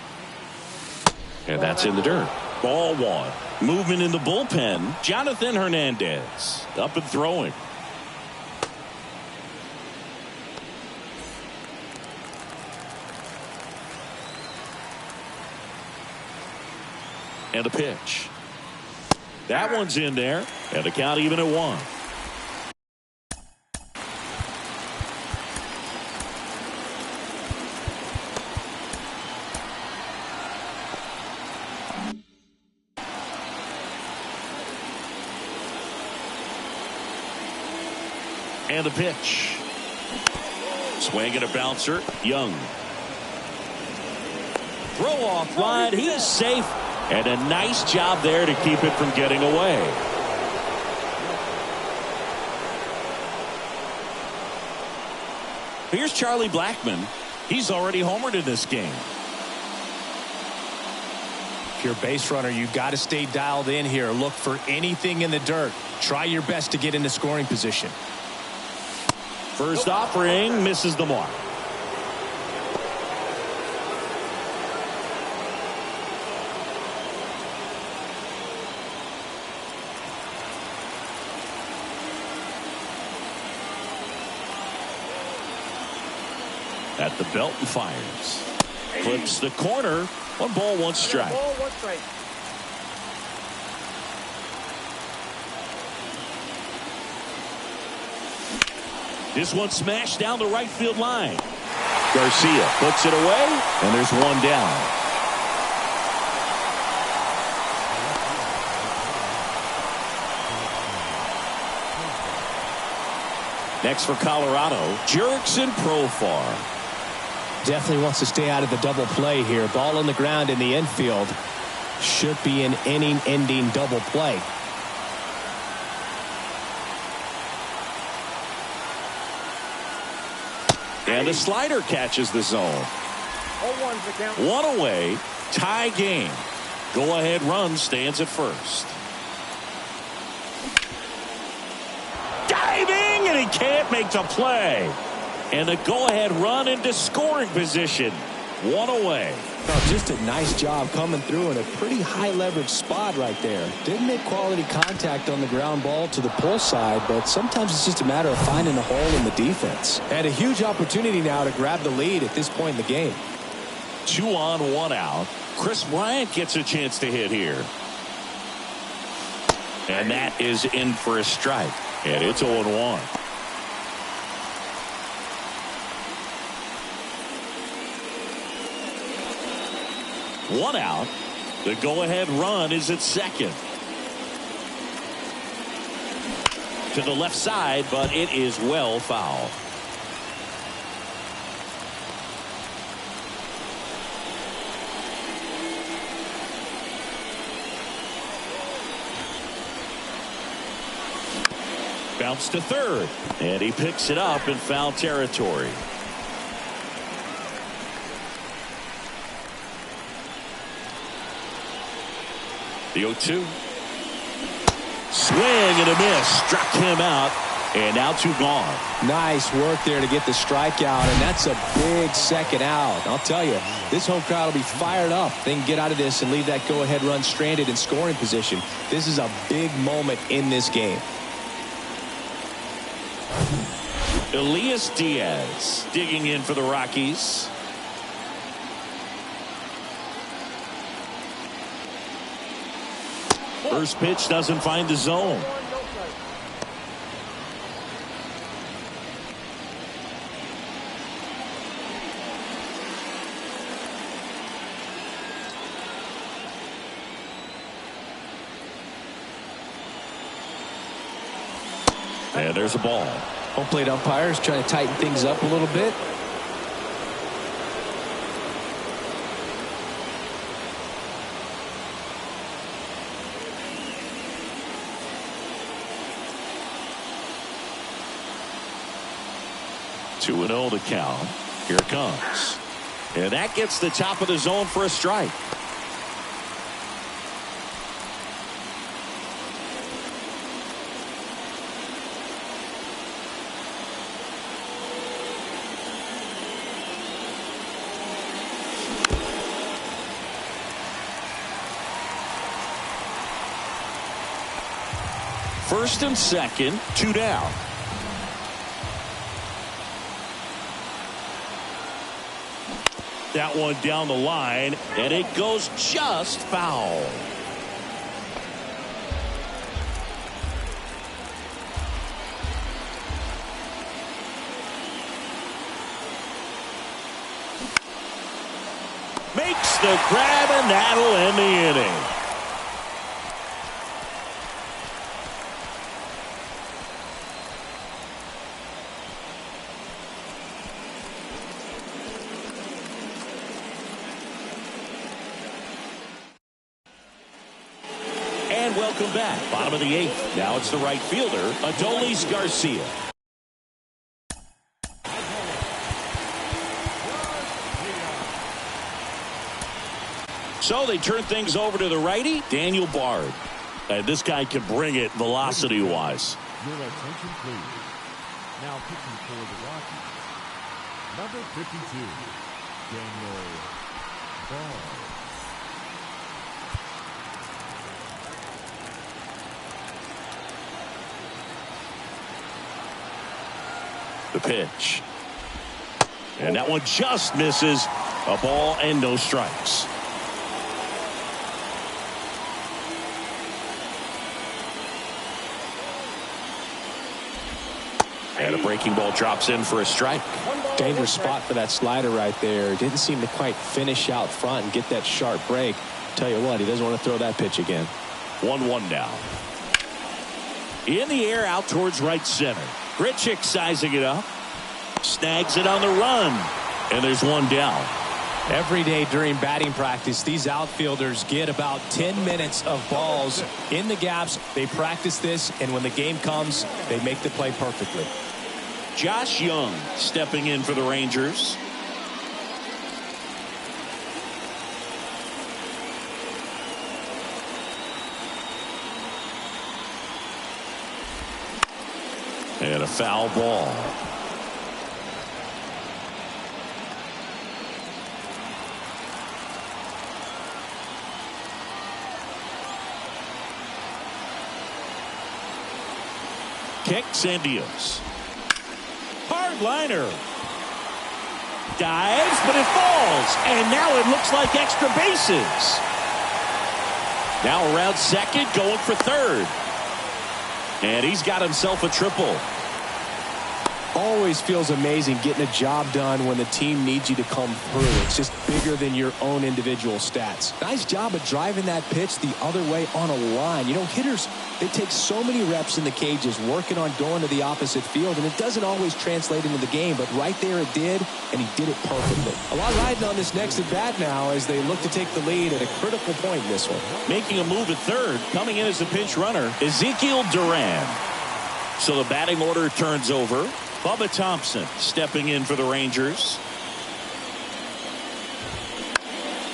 And that's in the dirt. Ball 1. Movement in the bullpen. Jonathan Hernandez up and throwing. And the pitch. That one's in there. And the count even at 1. And the pitch. Swing and a bouncer. Young. Throw off line. He's safe. And a nice job there to keep it from getting away. Here's Charlie Blackmon. He's already homered in this game. If you're a base runner, you got to stay dialed in here. Look for anything in the dirt. Try your best to get into scoring position. First offering misses the mark. At the belt and fires. Flips the corner. 1 ball, 1 strike. This one smashed down the right field line. Garcia puts it away, and there's 1 down. Next for Colorado, Jurickson Profar. Definitely wants to stay out of the double play here. Ball on the ground in the infield. Should be an inning-ending double play. And the slider catches the zone. 1 away. Tie game. Go ahead run stands at first. Diving, and he can't make the play. And the go ahead run into scoring position. 1 away. Oh, just a nice job coming through in a pretty high leverage spot right there. Didn't make quality contact on the ground ball to the pull side, but sometimes it's just a matter of finding a hole in the defense. Had a huge opportunity now to grab the lead at this point in the game. 2 on, 1 out. Chris Bryant gets a chance to hit here. And that is in for a strike. And it's 0-1. One out. The go-ahead run is at second. To the left side, but it is well foul. Bounce to third, and he picks it up in foul territory. The 0-2. Swing and a miss. Struck him out, and now 2 gone. Nice work there to get the strikeout, and that's a big second out. I'll tell you, this home crowd will be fired up. They can get out of this and leave that go-ahead run stranded in scoring position. This is a big moment in this game. Elias Diaz digging in for the Rockies. First pitch doesn't find the zone. And there's a ball. Home plate umpires trying to tighten things up a little bit. Two and 0 to count. Here it comes. And that gets the top of the zone for a strike. First and second, 2 down. That one down the line, and it goes just foul. Makes the grab, and that'll end the inning. Welcome back. Bottom of the 8th. Now it's the right fielder, Adolis Garcia. So they turn things over to the righty, Daniel Bard. And this guy can bring it velocity-wise. Your attention, please. Now pitching for the Rockies, number 52, Daniel Bard. The pitch. And that one just misses. A ball and no strikes. And a breaking ball drops in for a strike. Dangerous spot for that slider right there. Didn't seem to quite finish out front and get that sharp break. Tell you what, he doesn't want to throw that pitch again. 1-1 now. In the air out towards right center. Grichuk sizing it up. Snags it on the run. And there's one down. Every day during batting practice, these outfielders get about 10 minutes of balls in the gaps. They practice this, and when the game comes, they make the play perfectly. Josh Young stepping in for the Rangers. And a foul ball. Kicks and deals. Hard liner. Dives, but it falls. And now it looks like extra bases. Now around second, going for third. And he's got himself a triple. Always feels amazing getting a job done when the team needs you to come through. It's just bigger than your own individual stats. Nice job of driving that pitch the other way on a line. You know, hitters, they take so many reps in the cages working on going to the opposite field, and it doesn't always translate into the game, but right there it did, and he did it perfectly. A lot riding on this next at bat now as they look to take the lead at a critical point in this one. Making a move at third, coming in as the pinch runner, Ezekiel Duran. So the batting order turns over. Bubba Thompson stepping in for the Rangers.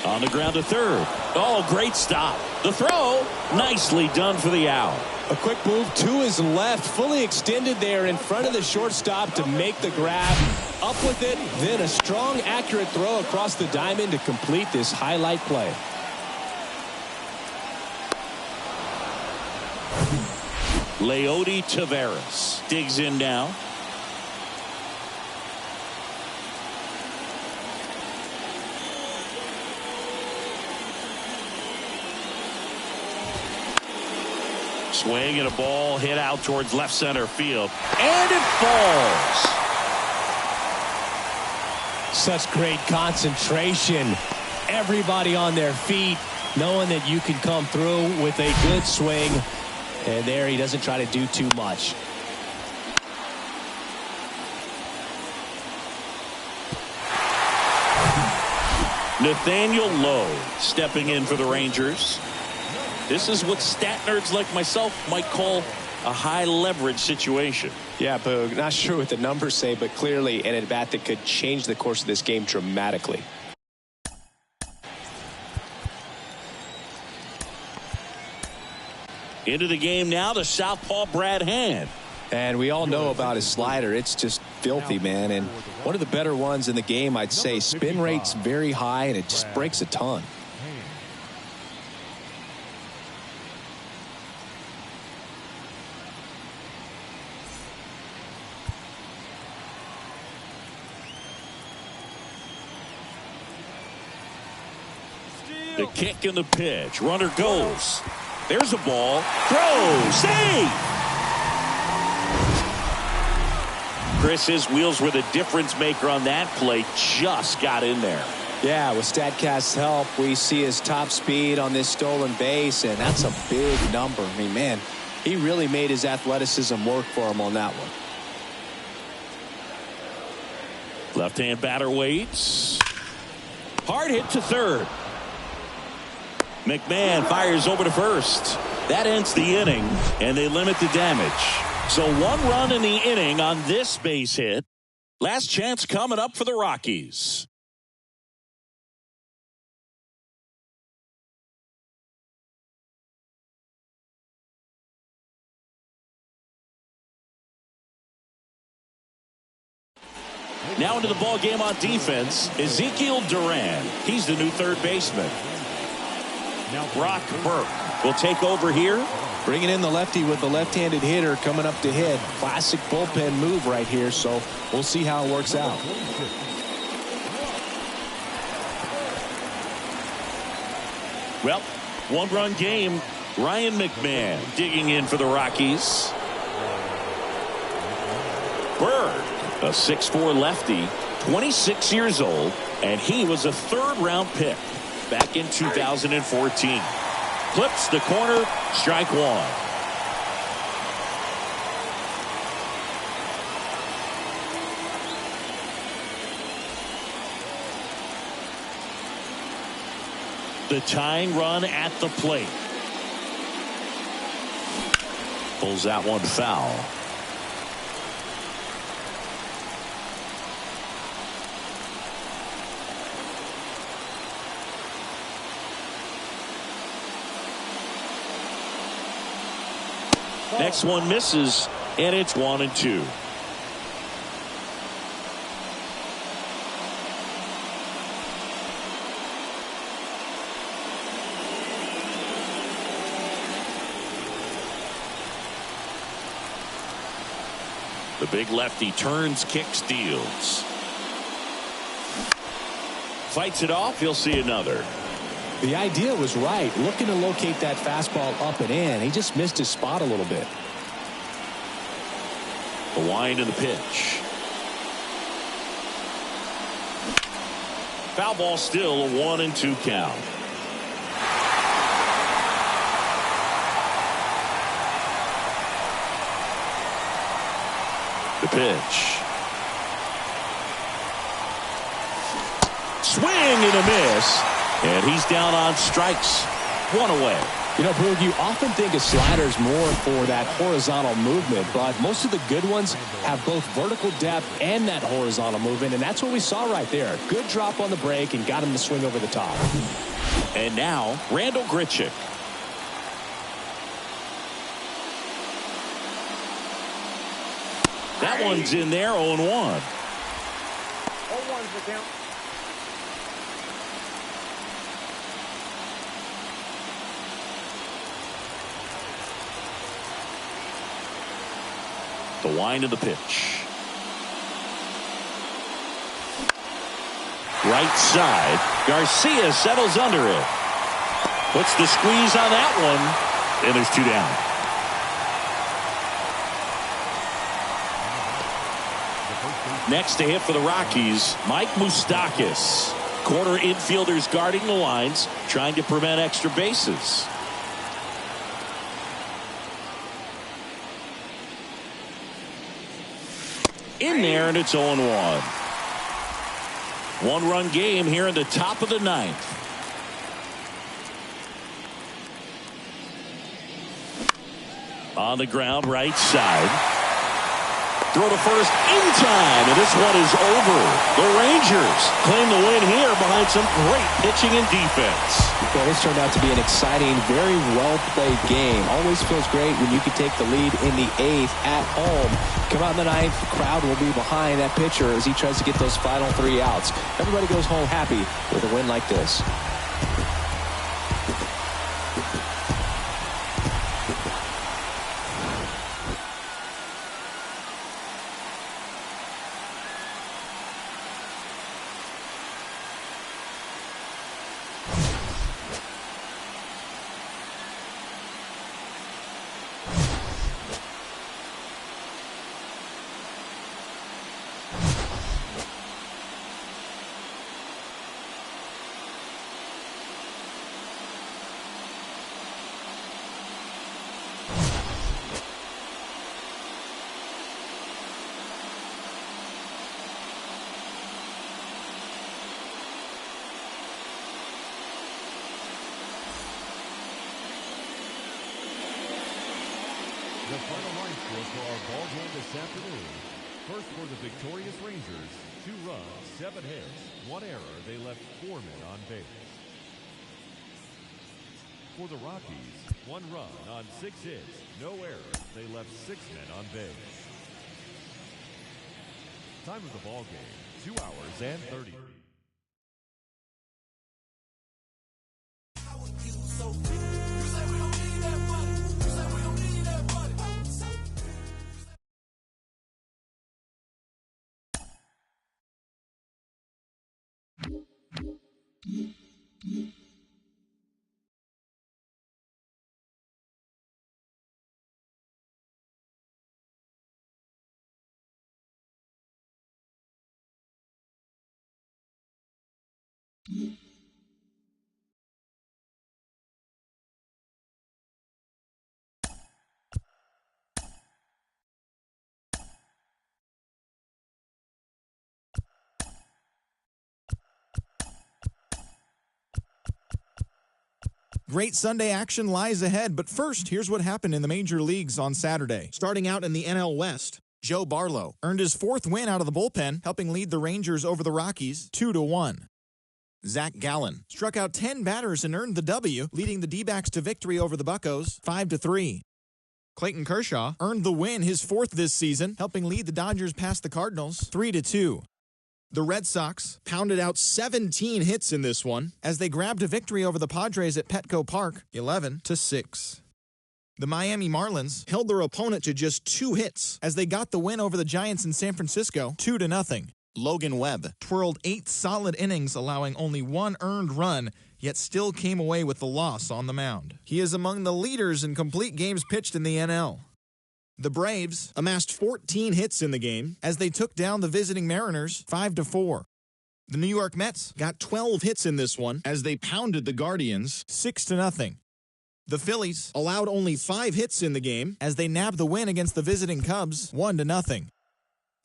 On the ground to third. Oh, great stop. The throw, nicely done for the out. A quick move to his left, fully extended there in front of the shortstop to make the grab. Up with it, then a strong, accurate throw across the diamond to complete this highlight play. Leody Taveras digs in now. Swing and a ball hit out towards left center field. And it falls. Such great concentration. Everybody on their feet, knowing that you can come through with a good swing. And there he doesn't try to do too much. Nathaniel Lowe stepping in for the Rangers. This is what stat nerds like myself might call a high leverage situation. Yeah, Boog, not sure what the numbers say, but clearly an at-bat that could change the course of this game dramatically. Into the game now, the southpaw Brad Hand. And we all know about his slider. It's just filthy, man. And one of the better ones in the game, I'd say. Spin rate's very high, and it just breaks a ton. The kick and the pitch. Runner goes. There's a ball. Throw. Save. Chris, his wheels were the difference maker on that play. Just got in there. Yeah, with StatCast's help, we see his top speed on this stolen base, and that's a big number. I mean, man, he really made his athleticism work for him on that one. Left-hand batter waits. Hard hit to third. McMahon fires over to first. That ends the inning, and they limit the damage. So 1 run in the inning on this base hit. Last chance coming up for the Rockies. Now into the ball game on defense, Ezekiel Duran. He's the new third baseman. Brock Burke will take over here. Bringing in the lefty with the left-handed hitter coming up to hit. Classic bullpen move right here, so we'll see how it works out. Well, 1-run game. Ryan McMahon digging in for the Rockies. Bird, a 6'4" lefty, 26 years old, and he was a third-round pick back in 2014. Clips the corner, strike one. The tying run at the plate. Pulls that one foul. Next one misses, and it's 1-2. The big lefty turns, kicks, deals. Fights it off. He'll see another. The idea was right. Looking to locate that fastball up and in. He just missed his spot a little bit. The wind and the pitch. Foul ball, still a 1-2 count. The pitch. Swing and a miss. And he's down on strikes. One away. You know, Boog, you often think of sliders more for that horizontal movement, but most of the good ones have both vertical depth and that horizontal movement, and that's what we saw right there. Good drop on the break and got him to swing over the top. And now, Randall Grichuk. That one's in there, 0-1. 0-1's the count. The wind of the pitch. Right side. Garcia settles under it. Puts the squeeze on that one. And there's 2 down. Next to hit for the Rockies, Mike Moustakas. Corner infielders guarding the lines, trying to prevent extra bases. In there, and it's 0-1. 1-run game here in the top of the 9th. On the ground, right side. Throw to first in time, and this one is over. The Rangers claim the win here behind some great pitching and defense. Well, this turned out to be an exciting, very well-played game. Always feels great when you can take the lead in the 8th at home. Come out in the 9th, the crowd will be behind that pitcher as he tries to get those final 3 outs. Everybody goes home happy with a win like this. The final line score for our ball game this afternoon. First for the victorious Rangers, 2 runs, 7 hits, 1 error. They left 4 men on base. For the Rockies, 1 run on 6 hits, no errors. They left 6 men on base. Time of the ball game, 2 hours and 30. Great Sunday action lies ahead, but first, here's what happened in the major leagues on Saturday. Starting out in the NL West, Joe Barlow earned his 4th win out of the bullpen, helping lead the Rangers over the Rockies 2-1. Zach Gallen struck out 10 batters and earned the W, leading the D-backs to victory over the Buccos 5-3. Clayton Kershaw earned the win, his 4th this season, helping lead the Dodgers past the Cardinals 3-2. The Red Sox pounded out 17 hits in this one as they grabbed a victory over the Padres at Petco Park 11-6. The Miami Marlins held their opponent to just 2 hits as they got the win over the Giants in San Francisco 2-0. Logan Webb twirled 8 solid innings, allowing only 1 earned run, yet still came away with the loss on the mound. He is among the leaders in complete games pitched in the NL. The Braves amassed 14 hits in the game as they took down the visiting Mariners 5-4. The New York Mets got 12 hits in this one as they pounded the Guardians 6-0. The Phillies allowed only 5 hits in the game as they nabbed the win against the visiting Cubs 1-0.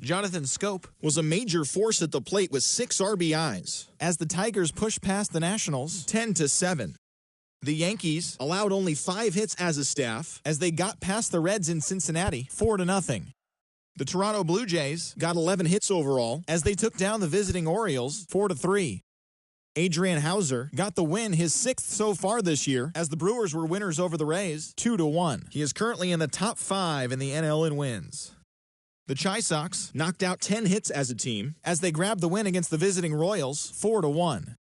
Jonathan Scope was a major force at the plate with 6 RBIs as the Tigers pushed past the Nationals 10-7. The Yankees allowed only 5 hits as a staff as they got past the Reds in Cincinnati 4-0. The Toronto Blue Jays got 11 hits overall as they took down the visiting Orioles 4-3. Adrian Hauser got the win, his 6th so far this year, as the Brewers were winners over the Rays 2-1. He is currently in the top 5 in the NL in wins. The Chi Sox knocked out 10 hits as a team as they grabbed the win against the visiting Royals 4-1.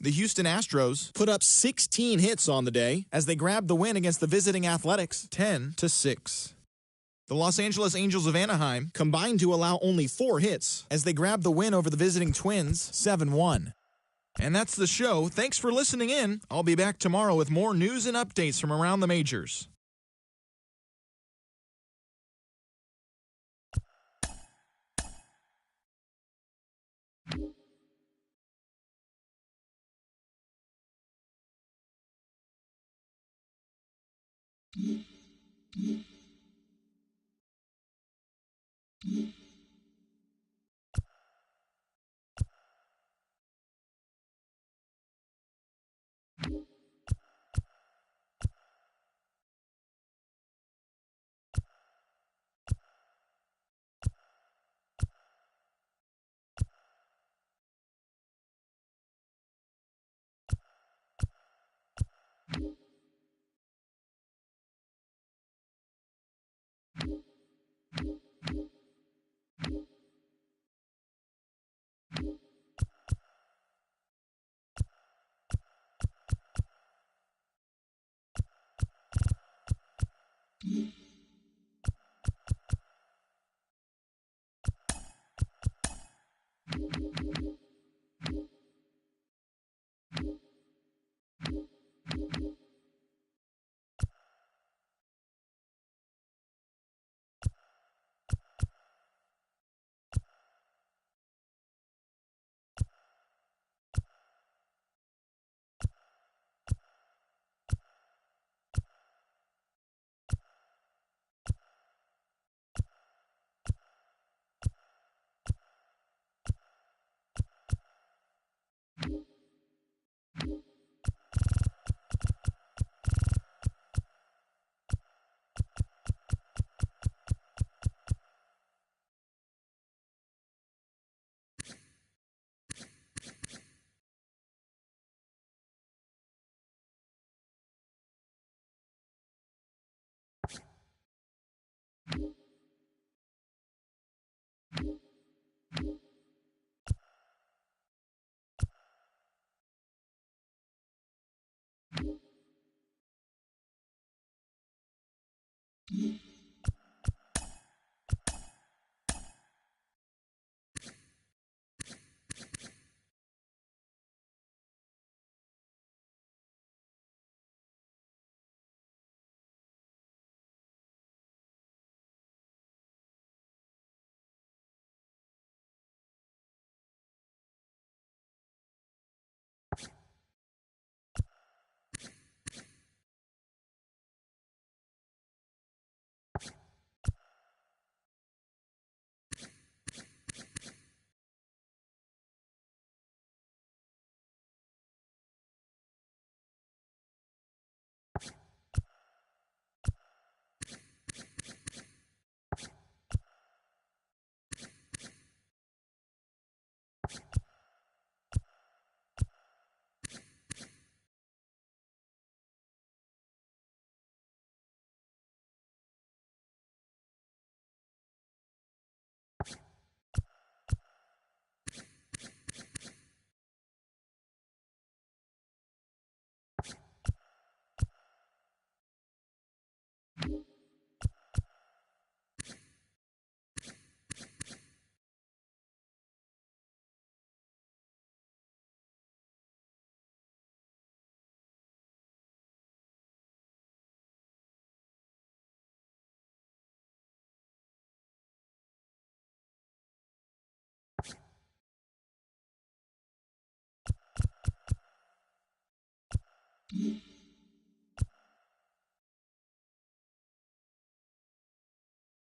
The Houston Astros put up 16 hits on the day as they grabbed the win against the visiting Athletics 10-6. The Los Angeles Angels of Anaheim combined to allow only 4 hits as they grabbed the win over the visiting Twins 7-1. And that's the show. Thanks for listening in. I'll be back tomorrow with more news and updates from around the majors. 1.